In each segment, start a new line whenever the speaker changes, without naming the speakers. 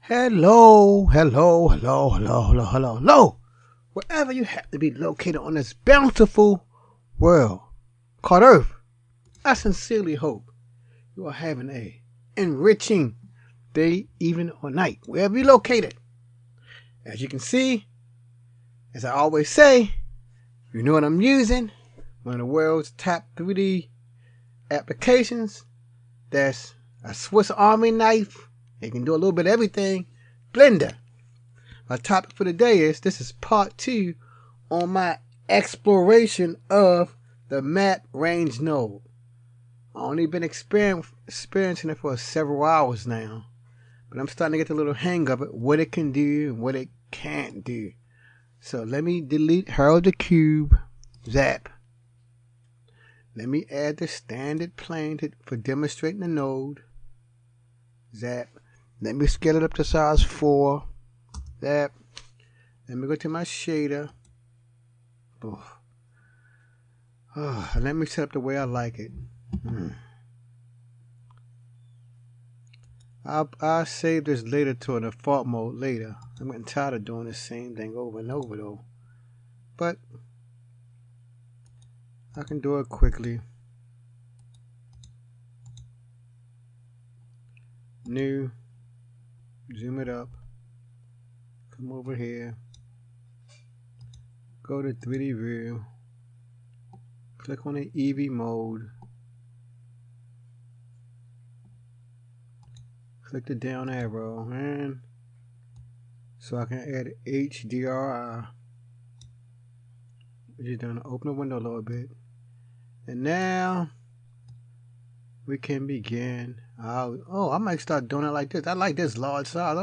Hello, hello, hello, hello, hello, hello, hello. Wherever you have to be located on this bountiful world called Earth, I sincerely hope you are having a enriching day, evening, or night, wherever you're located. As you can see, as I always say, you know what I'm using. One of the world's top 3D applications. That's a Swiss Army knife. It can do a little bit of everything. Blender. My topic for today is, this is part 2 on my exploration of the map range node. I've only been experiencing it for several hours now, but I'm starting to get a little hang of it, what it can do and what it can't do. So let me delete Harold the Cube, zap. Let me add the standard plane for demonstrating the node, zap. Let me scale it up to size 4, zap. Let me go to my shader. Let me set up the way I like it. I'll save this later to a default mode later. I'm getting tired of doing the same thing over and over though. But I can do it quickly. New. Zoom it up. Come over here. Go to 3D view. Click on the EV mode. Click the down arrow and so I can add HDRI. We're just gonna open the window a little bit. And now we can begin. I might start doing it like this. I like this large size.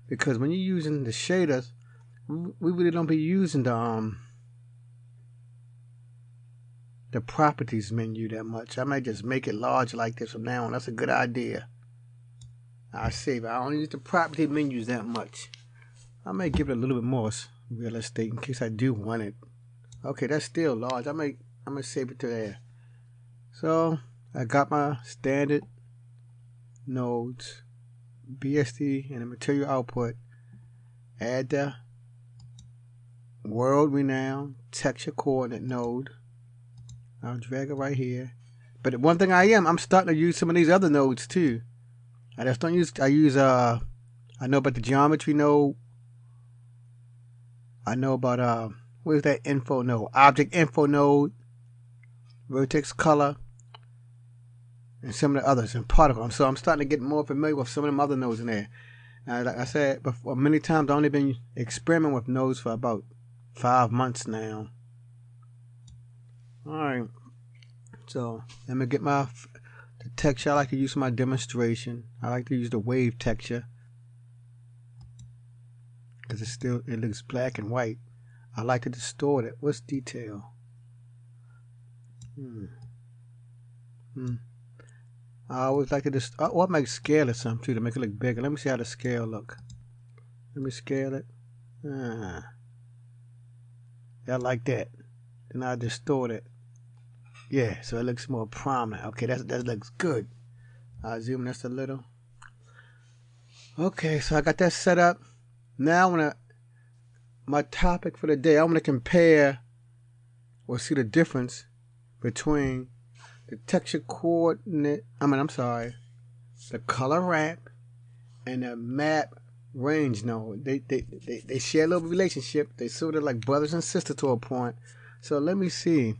Because when you're using the shaders, we really don't be using the properties menu that much. I might just make it large like this from now on. That's a good idea. I save it. I don't use the property menus that much. I may give it a little bit more real estate in case I do want it. Okay, that's still large. I'm gonna save it to there. So I got my standard nodes, BSD, and the material output. Add the world renowned texture coordinate node. I'll drag it right here. But one thing I'm starting to use some of these other nodes too. I just don't use. I know about the geometry node. I know about where's that info node? Object info node, vertex color, and some of the others in particle. So I'm starting to get more familiar with some of them other nodes in there. Like I said before, many times I've only been experimenting with nodes for about 5 months now. Alright, so let me get the texture I like to use for my demonstration. I like to use the wave texture because it looks black and white. I like to distort it. What's detail? I always like to I might scale it some too to make it look bigger. Let me see how the scale look. Let me scale it. Yeah, I like that. Then I distort it. Yeah, so it looks more prominent. Okay, that looks good. I'll zoom this a little. Okay, so I got that set up. Now my topic for the day, I want to compare or see the difference between the texture coordinate, the color ramp and the map range node. They share a little relationship. They sort of like brothers and sisters to a point. So let me see.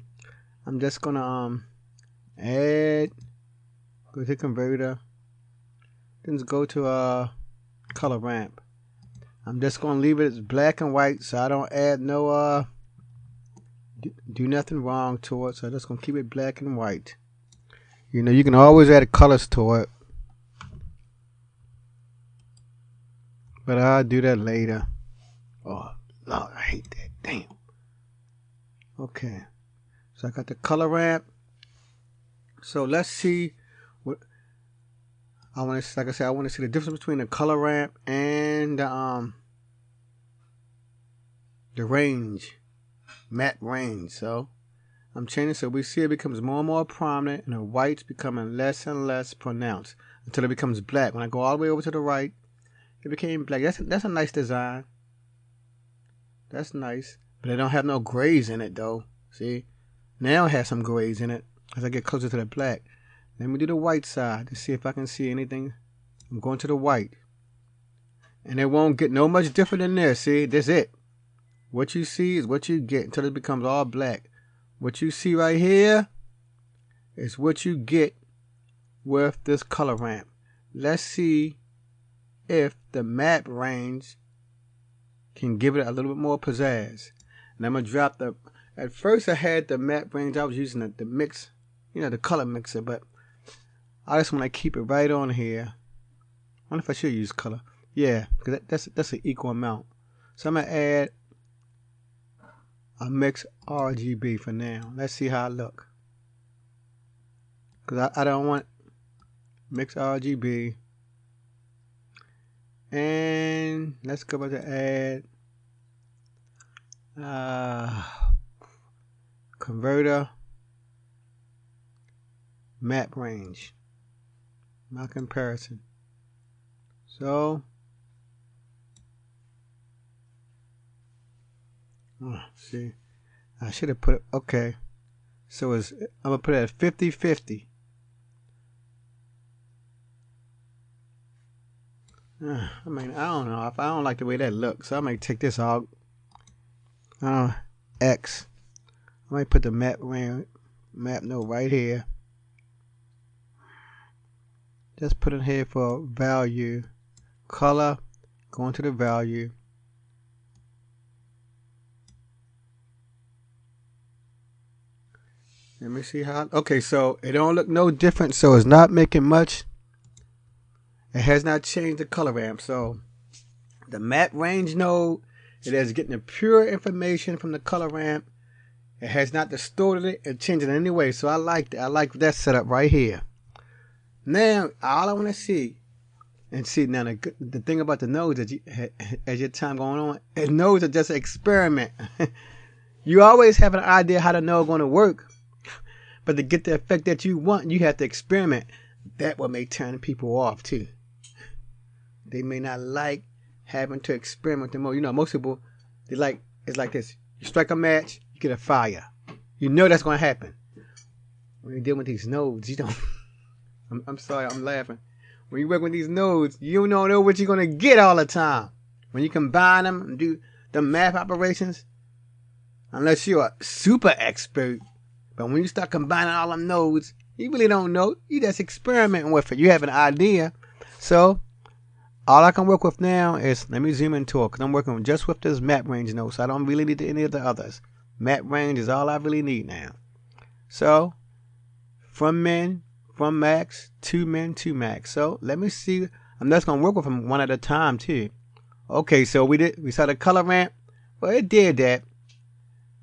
I'm just gonna go to converter, then go to color ramp. I'm just gonna leave it as black and white so I don't add no do nothing wrong to it. So I'm just gonna keep it black and white. You know, you can always add colors to it, but I'll do that later. Oh Lord, I hate that. Damn. Okay. So I got the color ramp. So let's see what I want to. Like I said, I want to see the difference between the color ramp and the range, map range. So I'm changing so we see it becomes more and more prominent, and the white's becoming less and less pronounced until it becomes black. When I go all the way over to the right, It became black. That's a nice design. That's nice. But it don't have no grays in it though. See? Now it has some grays in it. As I get closer to the black. Let me do the white side to see if I can see anything. I'm going to the white. And it won't get no much different than this. See? That's it. What you see is what you get until it becomes all black. What you see right here is what you get with this color ramp. Let's see if the map range can give it a little bit more pizzazz. And I'm going to drop the... At first I had the map range. I was using the mix, the color mixer. But I just want to keep it right on here. I wonder if I should use color. Yeah, because that's an equal amount. So I'm going to add a mix RGB for now. Let's see how it look. Because I don't want mix RGB. And let's go back to add converter map range. My comparison. So see, I should have put it, okay. So I'm gonna put it at 50-50. I mean, I don't know if I don't like the way that looks, so I might take this out. X. I might put the map note right here. Just put it here for value. Color, going to the value. Let me see how. Okay, so it don't look no different, so it's not making much. It has not changed the color ramp. So the map range node, it is getting the pure information from the color ramp. It has not distorted it and changed it in any way. So I like that. I like that setup right here. Now all I want to see, and see now the thing about the nodes that as your time going on, nodes are just an experiment. You always have an idea how the node going to work. But to get the effect that you want, you have to experiment. That what may turn people off too. They may not like having to experiment with them more. Most people, they like, it's like this. You strike a match, you get a fire. You know that's going to happen. When you deal with these nodes, you don't. I'm sorry, I'm laughing. When you work with these nodes, you don't know what you're going to get all the time. When you combine them and do the math operations, unless you're a super expert. But when you start combining all them nodes, you really don't know. You just experimenting with it. You have an idea. So all I can work with now is, let me zoom into it, because I'm working just with this map range node. So I don't really need any of the others. Map range is all I really need now. So from max, to min, to max. So let me see. I'm just going to work with them one at a time too. Okay, so we saw the color ramp. Well, it did that.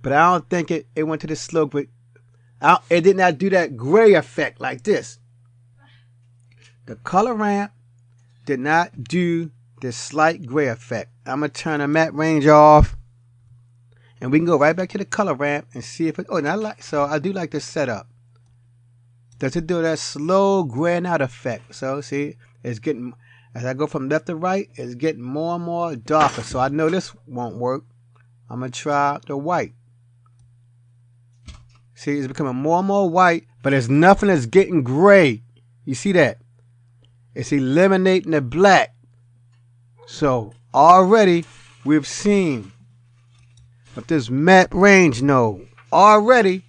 But I don't think it went to the slope. It did not do that gray effect like this. The color ramp did not do this slight gray effect. I'm going to turn the map range off. And we can go right back to the color ramp and see if it... Oh, and I do like this setup. Does it do that slow graying out effect? So, see, it's getting... As I go from left to right, it's getting more and more darker. So I know this won't work. I'm going to try the white. See, it's becoming more and more white, but there's nothing that's getting gray. You see that? It's eliminating the black. So already we've seen with this map range node, already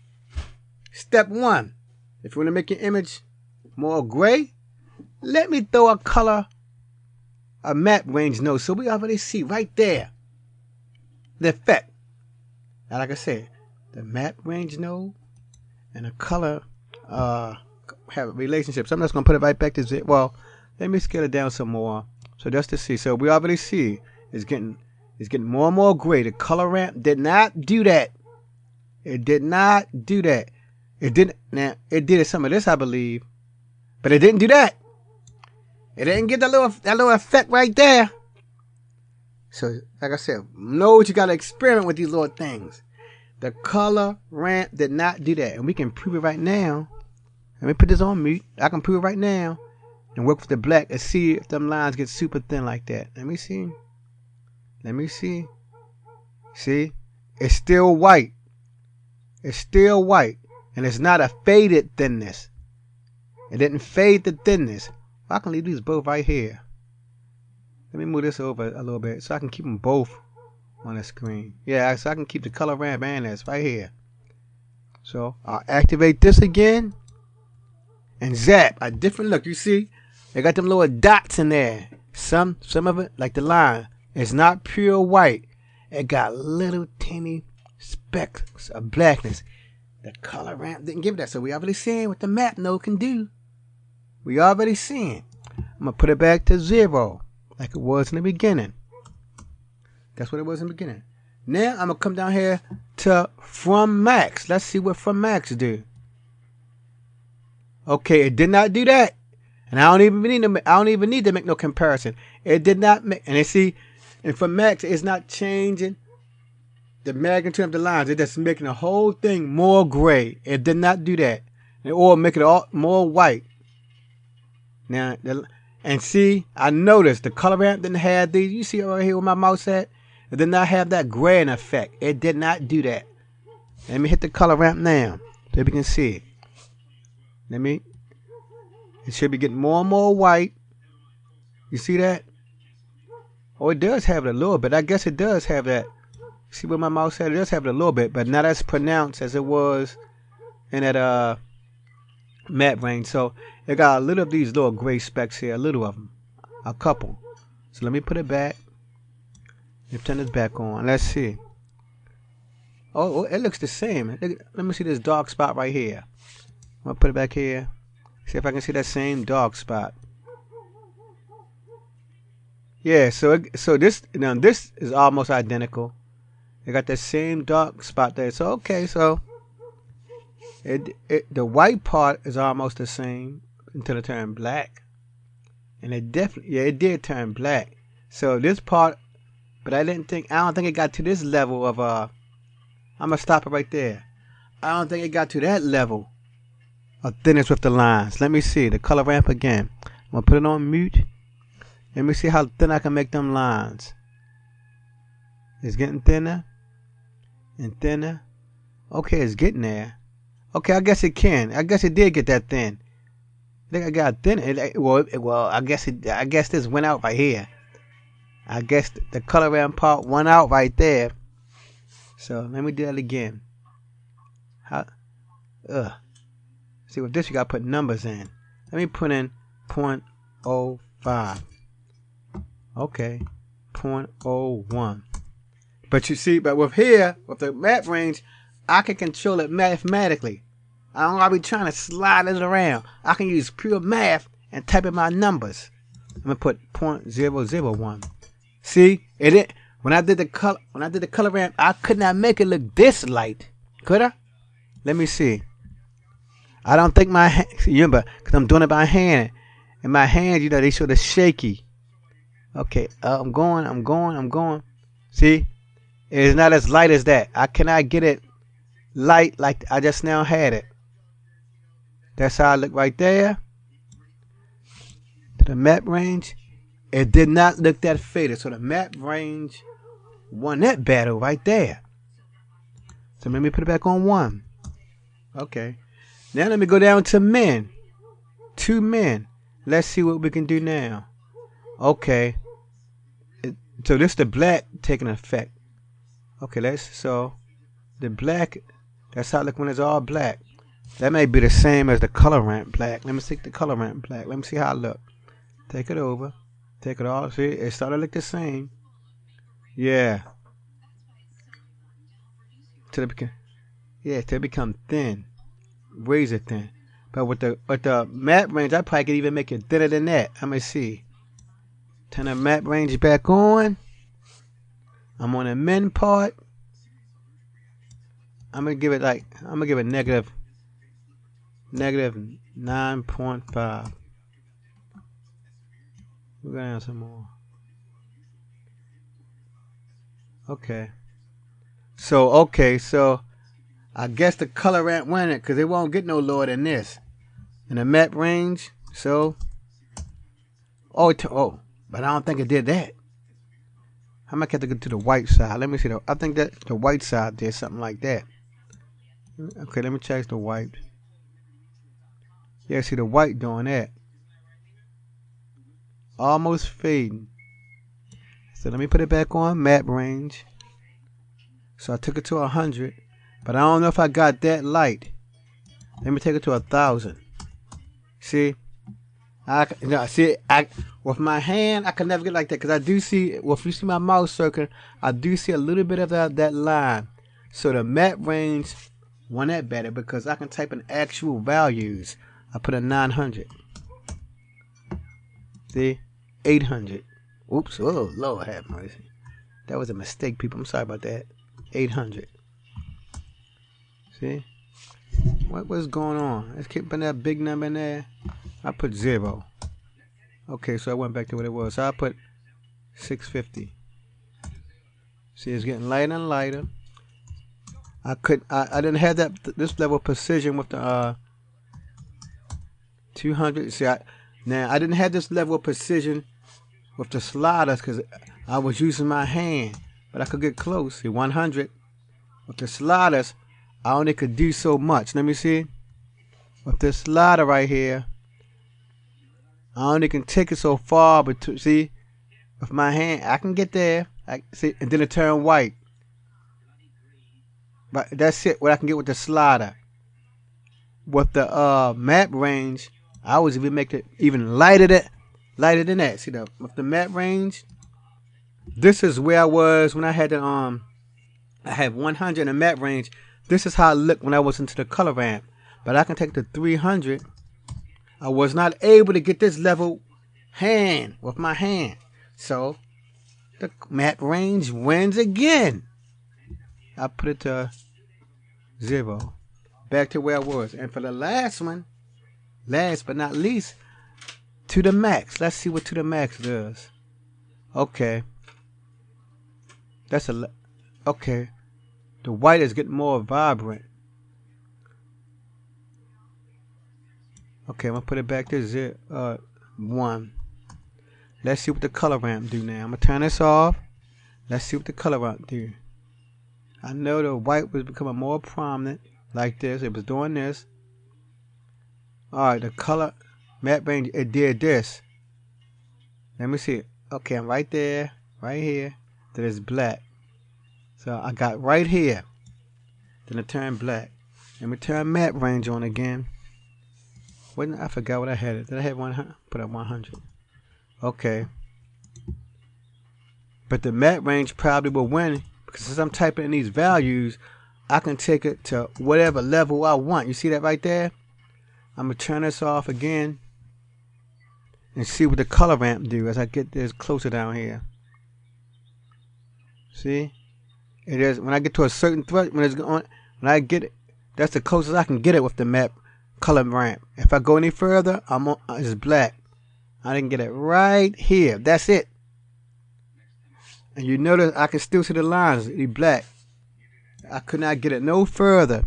step one. If you want to make your image more gray, let me throw a map range node so we already see right there the effect. Now, like I said, the map range node and the color have a relationship. So I'm just going to put it right back to zero. Well, let me scale it down some more. So just to see. So we already see it's getting more and more gray. The color ramp did not do that. It did not do that. It didn't. Now, it did some of this, I believe. But it didn't do that. It didn't get that little effect right there. So, like I said, know what you got to experiment with these little things. The color ramp did not do that. And we can prove it right now. Let me put this on mute. I can prove it right now. and work with the black and see if them lines get super thin like that. Let me see. Let me see. See? It's still white. It's still white. And it's not a faded thinness. It didn't fade the thinness. I can leave these both right here. Let me move this over a little bit so I can keep them both on the screen. Yeah, so I can keep the color ramp and this right here. So I'll activate this again. And zap, a different look. You see? They got them little dots in there. Some of it, like the line, it's not pure white. It got little teeny specks of blackness. The color ramp didn't give it that. So we already seeing what the map node can do. We already seeing. I'm going to put it back to 0. Like it was in the beginning. That's what it was in the beginning. Now I'm going to come down here to from max. Let's see what from max do. Okay, it did not do that. And I don't even need to make no comparison. It did not make, and you see, and from max, it's not changing the magnitude of the lines. It's just making the whole thing more gray. It did not do that. Or make it all more white. Now, and see, I noticed the color ramp didn't have these. You see right here where my mouse at? It did not have that graying effect. It did not do that. Let me hit the color ramp now so we can see it. It should be getting more and more white. You see that? Oh, it does have it a little bit. I guess it does have that. See where my mouse at? It does have it a little bit, but not as pronounced as it was in that map range. So it got a little of these little gray specks here, a little of them, a couple. So let me put it back. Let me turn this back on. Let's see. Oh, it looks the same. Let me see this dark spot right here. I'm gonna put it back here. See if I can see that same dark spot. Yeah, so this is almost identical. They got that same dark spot there. So okay, so the white part is almost the same until it turned black. And it definitely, yeah, it did turn black. So this part, but I don't think it got to this level of I'm gonna stop it right there. I don't think it got to that level of thinness with the lines. Let me see the color ramp again. I'm gonna put it on mute. Let me see how thin I can make them lines. It's getting thinner and thinner. Okay, it's getting there. Okay, I guess it can. I guess it did get that thin. I think I got thinner. Well, I guess this went out right here. I guess the color ramp part went out right there. So let me do that again. See, with this you gotta put numbers in. Let me put in 0.05. Okay, 0.01. But you see, but with the map range, I can control it mathematically. I don't gotta be trying to slide it around. I can use pure math and type in my numbers. I'm gonna put 0.001. See, when I did the color ramp, I could not make it look this light. Could I? Let me see. I don't think my hand, remember, because I'm doing it by hand. And my hands, they sort of shaky. Okay, I'm going. See? It's not as light as that. I cannot get it light like I just now had it. That's how I look right there. To the map range. It did not look that faded. So the map range won that battle right there. So let me put it back on 1. Okay. Now let me go down to men. 2 men. Let's see what we can do now. Okay. So this is the black taking effect. Okay, so the black, that's how it look when it's all black. That may be the same as the color ramp black. Let me see the color ramp black. Let me see how it look. Take it over. Take it all. See, it started to look the same. Yeah. Till it become thin. Razor thin. But with the map range, I probably could even make it thinner than that. Let me see. Turn the map range back on. I'm on the min part. I'm gonna give it negative 9.5. We're gonna have some more. Okay. So I guess the color ramp won it because it won't get no lower than this in the map range. So Oh, but I don't think it did that. I might have to go to the white side. Let me see. I think that the white side did something like that. Okay, let me check the white. Yeah, see the white doing that. Almost fading. So let me put it back on map range. So I took it to 100, but I don't know if I got that light. Let me take it to 1,000. See, with my hand I can never get like that because I do see. Well, if you see my mouse circle, I do see a little bit of that line. So the map range want that better because I can type in actual values. I put a 900. See, 800. Oops, oh Lord have mercy. That was a mistake, people. I'm sorry about that. 800. See? What's going on? Let's keep putting that big number in there. I put 0. Okay, so I went back to what it was. So I put 650. See, it's getting lighter and lighter. I didn't have this level of precision with the 200. See, now I didn't have this level of precision with the sliders because I was using my hand, but I could get close. See, 100 with the sliders, I only could do so much. Let me see. With this slider right here, I only can take it so far. But see, with my hand, I can get there. See, and then it turn white. But that's it. What I can get with the slider. With the map range, I was even make it even lighter than that. See, with the map range, this is where I was when I had the I had 100 in the map range. This is how it looked when I was into the color ramp. But I can take the 300. I was not able to get this level with my hand. So the map range wins again. I put it to 0. Back to where I was. And for the last one, last but not least, to the max. Let's see what to the max does. Okay. Okay. The white is getting more vibrant. Okay, I'm gonna put it back to 1. Let's see what the color ramp do now. I'm gonna turn this off. Let's see what the color ramp do. I know the white was becoming more prominent, like this. It was doing this. All right, the color map range, it did this. Let me see. Okay, I'm right there, right here. That is black. So I got right here. Then it turned black. Let me turn map range on again. I forgot what I had. Did I have 100? Put up 100. Okay. But the map range probably will win because since I'm typing in these values, I can take it to whatever level I want. You see that right there? I'm gonna turn this off again and see what the color ramp do as I get this closer down here. See? It is when I get to a certain threat when I get it, that's the closest I can get it with the map color ramp. If I go any further, it's black. I didn't get it right here. That's it. And you notice I can still see the lines. It's black. I could not get it no further.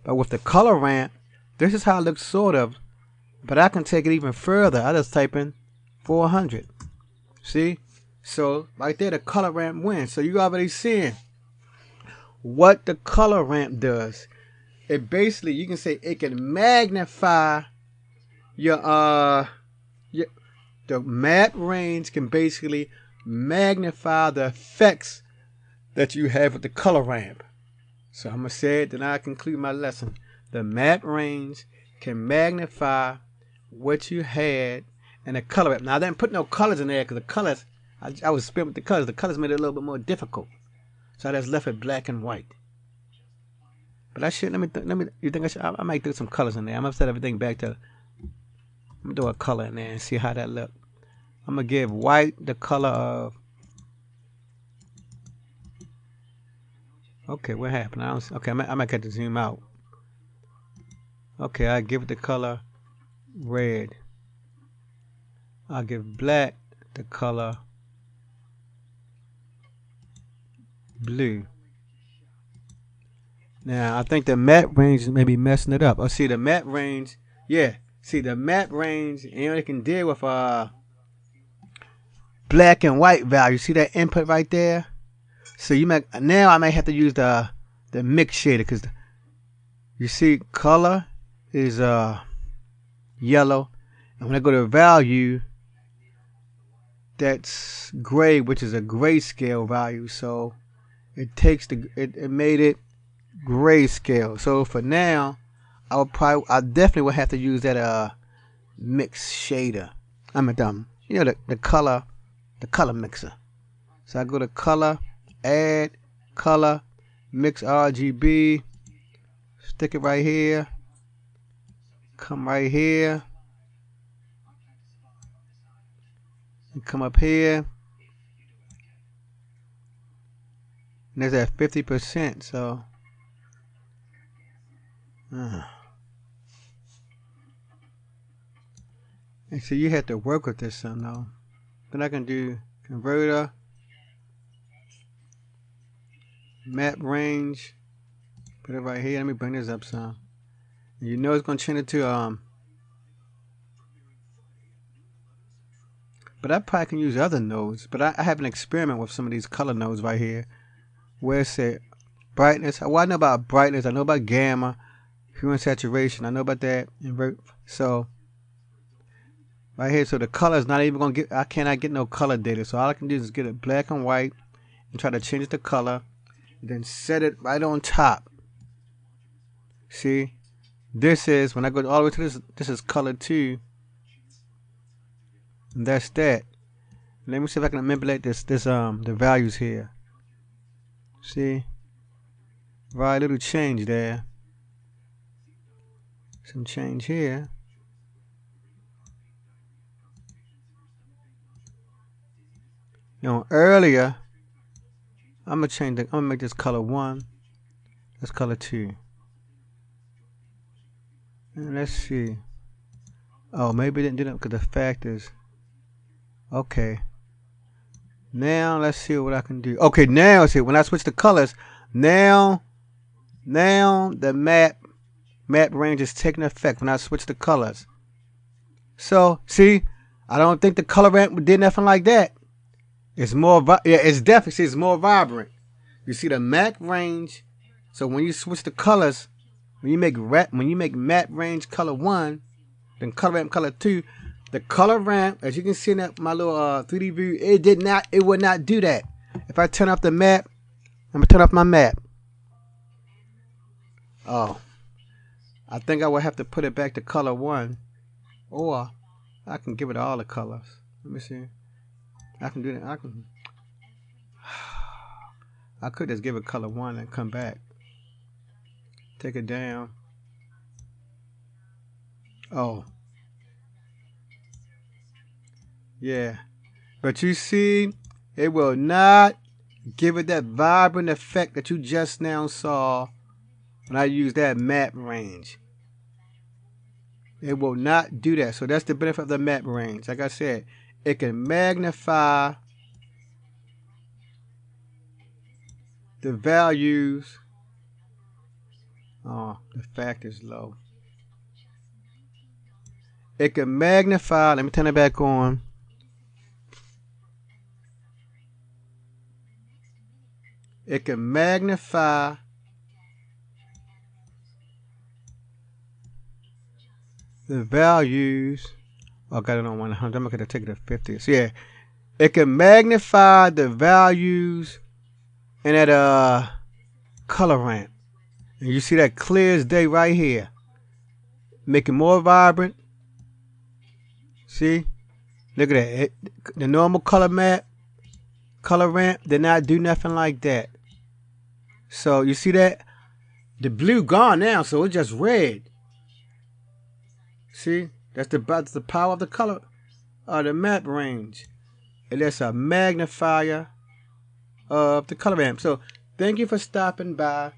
But with the color ramp, this is how it looks sort of. But I can take it even further. I just type in 400. See? So right there, the color ramp wins. So you already seeing what the color ramp does. It basically, you can say it can magnify the map range can basically magnify the effects that you have with the color ramp. So I'm going to say it, then I conclude my lesson. The map range can magnify what you had in the color ramp. Now I didn't put no colors in there because the colors, I was spent with the colors. The colors made it a little bit more difficult. So I just left it black and white. But I should, you think I might do some colors in there. I'm going to set everything back to, I'm going to do a color in there and see how that look. I'm going to give white the color of, okay, what happened? Okay, I might have to zoom out. Okay, I give it the color red. I'll give black the color blue. Now, I think the map range may be messing it up. Oh, see, the map range, yeah. See, the map range, you know, it can deal with, black and white value. See that input right there? So you may now I may have to use the mix shader because you see color is yellow, and when I go to value, that's gray, which is a grayscale value. So it takes it made it grayscale. So for now, I definitely would have to use that mix shader. You know the color mixer. So I go to color, add color, mix RGB, stick it right here, come right here, and come up here, and there's at 50%. So and so you have to work with this some though. Then I can do converter, map range, put it right here. Let me bring this up some. And you know it's gonna change it to but I probably can use other nodes. But I have an experiment with some of these color nodes right here, where it said brightness. Well, I know about brightness. I know about gamma, hue and saturation. I know about that. So right here, so the color is not even gonna get. I cannot get no color data. So all I can do is get it black and white and try to change it to color, and then set it right on top. See, this is when I go all the way to this. This is color 2. And that's that. Let me see if I can manipulate the values here. See, right, little change there. Some change here. You know, earlier, I'm gonna make this color 1. That's color 2. And let's see. Oh, maybe it didn't do that because the factors. Okay. Now let's see what I can do. Okay, now see when I switch the colors, now the map range is taking effect when I switch the colors. So see, I don't think the color ramp did nothing like that. It's more, it's definitely it's more vibrant. You see the map range. So when you switch the colors, when you make map range color 1, then color ramp color 2, the color ramp, as you can see in that my little 3D view, it would not do that. If I turn off the map, I'm gonna turn off my map. Oh, I think I would have to put it back to color 1, or I can give it all the colors. Let me see. I can do that. I could just give it color 1 and come back. Take it down. Oh. Yeah. But you see, it will not give it that vibrant effect that you just now saw when I use that map range. It will not do that. So that's the benefit of the map range. Like I said, it can magnify the values. Oh, the factor is low. It can magnify. Let me turn it back on. It can magnify the values. Oh, I got it on 100. I'm going to take it to 50. So yeah, it can magnify the values in that color ramp. And you see that clear as day right here. Make it more vibrant. See? Look at that. The normal color ramp did not do nothing like that. So you see that? The blue gone now, so it's just red. See? That's the power of the color the map range. And that's a magnifier of the color ramp. So thank you for stopping by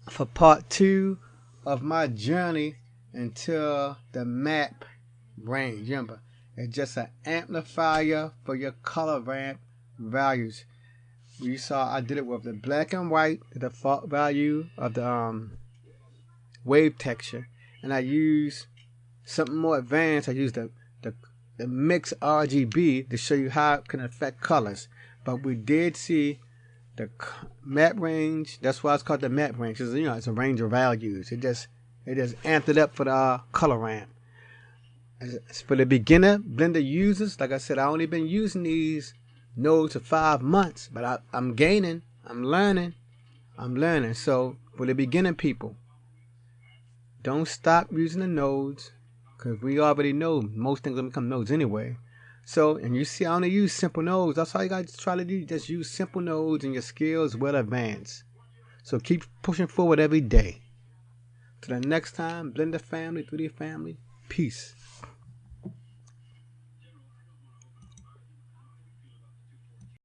for part 2 of my journey into the map range. Remember, it's just an amplifier for your color ramp values. You saw I did it with the black and white, the default value of the wave texture, and I use something more advanced. I use the the mix RGB to show you how it can affect colors. But we did see the map range. That's why it's called the map range, because it's a range of values. It just amped it up for the color ramp. As for the beginner Blender users, like I said, I only been using these nodes for 5 months, but I'm gaining, I'm learning. So for the beginner people, don't stop using the nodes, because we already know most things will become nodes anyway. So, and you see, I only use simple nodes. That's all you got to try to do. Just use simple nodes, and your skills will advance. So keep pushing forward every day. Till the next time, Blender family, 3D family, peace.